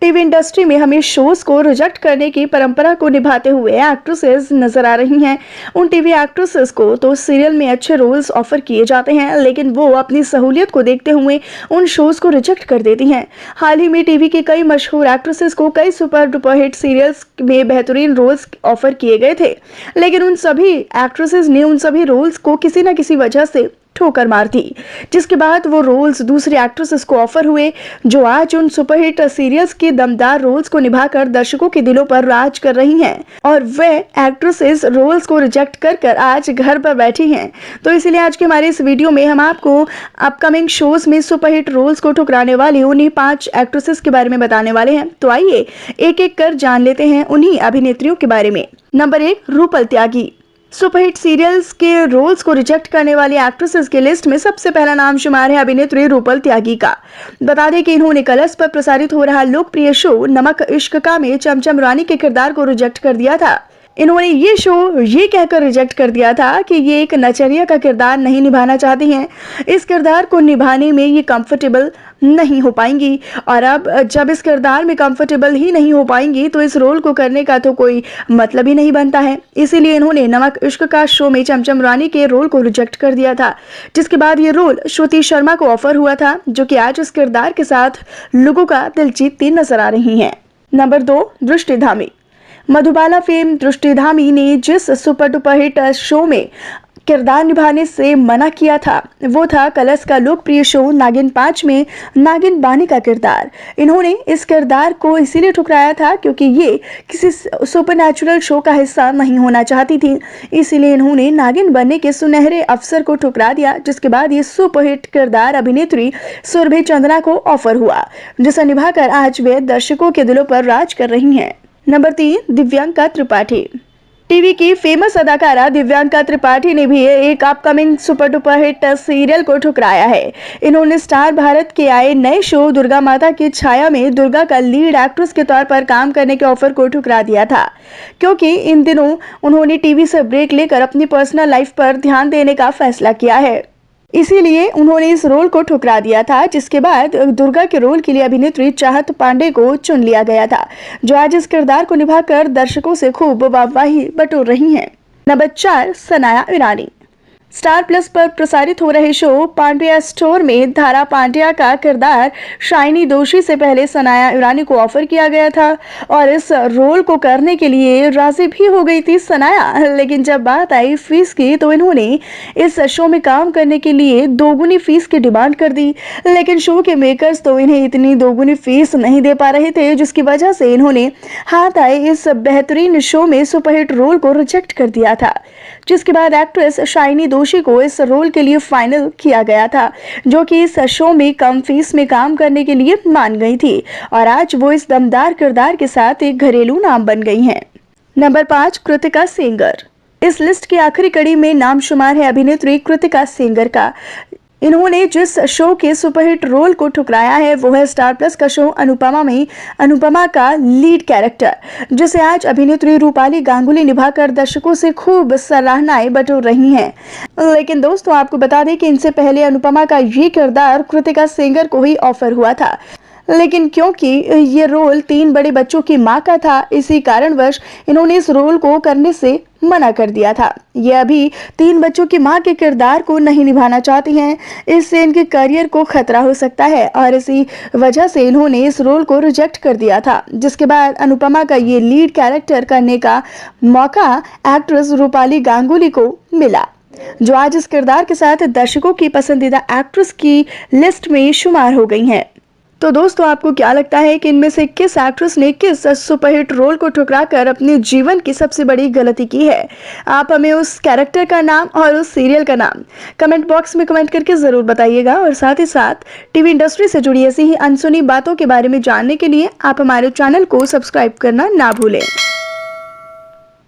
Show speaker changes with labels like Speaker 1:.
Speaker 1: TV industry में हमें shows को रिजेक्ट करने की परंपरा को निभाते हुए एक्ट्रेसेस नजर आ रही हैं। उन टीवी एक्ट्रेसेस को तो सीरियल में अच्छे रोल्स ऑफर किए जाते हैं, लेकिन वो अपनी सहूलियत को देखते हुए उन शोज को रिजेक्ट कर देती हैं। हाल ही में टीवी की कई मशहूर एक्ट्रेसेस को कई सुपर डुपर हिट सीरियल्स में बेहतरीन रोल्स ऑफर किए गए थे, लेकिन उन सभी एक्ट्रेसेस ने उन सभी रोल्स को किसी न किसी वजह से ठोकर मार दी, जिसके बाद वो रोल्स दूसरी एक्ट्रेसेस को ऑफर हुए, जो आज उन सुपरहिट सीरियल्स के दमदार रोल्स को निभाकर दर्शकों के दिलों पर राज कर रही हैं। और वे एक्ट्रेसेस रोल्स को रिजेक्ट कर आज घर पर बैठी हैं। तो इसलिए आज के हमारे इस वीडियो में हम आपको अपकमिंग शोज में सुपरहिट रोल्स को ठुकराने वाली उन्हीं 5 एक्ट्रेसेस के बारे में बताने वाले हैं। तो आइए एक एक कर जान लेते हैं उन्हीं अभिनेत्रियों के बारे में। नंबर 1, रूपल त्यागी। सुपरहिट सीरियल्स के रोल्स को रिजेक्ट करने वाली एक्ट्रेसेस की लिस्ट में सबसे पहला नाम शुमार है अभिनेत्री रूपल त्यागी का। बता दें कि इन्होंने कलर्स पर प्रसारित हो रहा लोकप्रिय शो नमक इश्क का में चमचम रानी के किरदार को रिजेक्ट कर दिया था। इन्होंने ये शो ये कहकर रिजेक्ट कर दिया था कि ये एक नचनिया का किरदार नहीं निभाना चाहती हैं। इस किरदार को निभाने में ये कंफर्टेबल नहीं हो पाएंगी, और अब जब इस किरदार में कंफर्टेबल ही नहीं हो पाएंगी तो इस रोल को करने का तो कोई मतलब ही नहीं बनता है। इसीलिए इन्होंने नमक इश्क का शो में चमचम रानी के रोल को रिजेक्ट कर दिया था, जिसके बाद ये रोल श्रुति शर्मा को ऑफर हुआ था, जो कि आज इस किरदार के साथ लोगों का दिल जीतती नजर आ रही हैं। नंबर 2, दृष्टि धामी। मधुबाला फेम दृष्टि धामी ने जिस सुपर डुपर हिट शो में किरदार निभाने से मना किया था वो था कलर्स का लोकप्रिय शो नागिन 5 में नागिन बानी का किरदार। इन्होंने इस किरदार को इसीलिए ठुकराया था क्योंकि ये किसी सुपरनैचुरल शो का हिस्सा नहीं होना चाहती थी। इसीलिए इन्होंने नागिन बनने के सुनहरे अवसर को ठुकरा दिया, जिसके बाद ये सुपरहिट किरदार अभिनेत्री सुरभि चंद्रा को ऑफर हुआ, जिसे निभाकर आज वे दर्शकों के दिलों पर राज कर रही हैं। नंबर 3, दिव्यांका त्रिपाठी। टीवी की फेमस अदाकारा दिव्यांका त्रिपाठी ने भी एक upcoming super duper hit serial को ठुकराया है। इन्होंने स्टार भारत के आए नए शो दुर्गा माता की छाया में दुर्गा का लीड एक्ट्रेस के तौर पर काम करने के ऑफर को ठुकरा दिया था, क्योंकि इन दिनों उन्होंने टीवी से ब्रेक लेकर अपनी पर्सनल लाइफ पर ध्यान देने का फैसला किया है। इसीलिए उन्होंने इस रोल को ठुकरा दिया था, जिसके बाद दुर्गा के रोल के लिए अभिनेत्री चाहत पांडे को चुन लिया गया था, जो आज इस किरदार को निभाकर दर्शकों से खूब वाहवाही बटोर रही हैं। नंबर 4, सनाया ईरानी। स्टार प्लस पर प्रसारित हो रहे शो पांड्या स्टोर में धारा पांड्या का किरदार शाइनी दोषी से पहले सनाया ईरानी को ऑफर किया गया था, और इस रोल को करने के लिए राजी भी हो गई थी सनाया। लेकिन जब बात आई फीस की तो इन्होंने इस शो में काम करने के लिए दोगुनी फीस की डिमांड कर दी, लेकिन शो के मेकर्स तो इन्हें इतनी दोगुनी फीस नहीं दे पा रहे थे, जिसकी वजह से इन्होंने हाथ आए इस बेहतरीन शो में सुपरहिट रोल को रिजेक्ट कर दिया था, जिसके बाद एक्ट्रेस शाइनी दोषी को इस रोल के लिए फाइनल किया गया था, जो कि इस शो में कम फीस में काम करने के लिए मान गई थी, और आज वो इस दमदार किरदार के साथ एक घरेलू नाम बन गई हैं। नंबर 5, कृतिका सेंगर। इस लिस्ट की आखिरी कड़ी में नाम शुमार है अभिनेत्री कृतिका सेंगर का। इन्होंने जिस शो के सुपरहिट रोल को ठुकराया है वो है स्टार प्लस का शो अनुपमा में अनुपमा का लीड कैरेक्टर, जिसे आज अभिनेत्री रूपाली गांगुली निभाकर दर्शकों से खूब सराहनाएं बटोर रही हैं। लेकिन दोस्तों, आपको बता दें कि इनसे पहले अनुपमा का ये किरदार कृतिका सेंगर को ही ऑफर हुआ था, लेकिन क्योंकि ये रोल 3 बड़े बच्चों की मां का था, इसी कारणवश इन्होंने इस रोल को करने से मना कर दिया था। ये अभी 3 बच्चों की मां के किरदार को नहीं निभाना चाहती हैं, इससे इनके करियर को खतरा हो सकता है, और इसी वजह से इन्होंने इस रोल को रिजेक्ट कर दिया था, जिसके बाद अनुपमा का ये लीड कैरेक्टर करने का मौका एक्ट्रेस रूपाली गांगुली को मिला, जो आज इस किरदार के साथ दर्शकों की पसंदीदा एक्ट्रेस की लिस्ट में शुमार हो गई हैं। तो दोस्तों, आपको क्या लगता है कि इनमें से किस एक्ट्रेस ने किस सुपरहिट रोल को ठुकराकर अपने जीवन की सबसे बड़ी गलती की है? आप हमें उस कैरेक्टर का नाम और उस सीरियल का नाम कमेंट बॉक्स में कमेंट करके जरूर बताइएगा, और साथ ही साथ टीवी इंडस्ट्री से जुड़ी ऐसी ही अनसुनी बातों के बारे में जानने के लिए आप हमारे चैनल को सब्सक्राइब करना ना भूलें।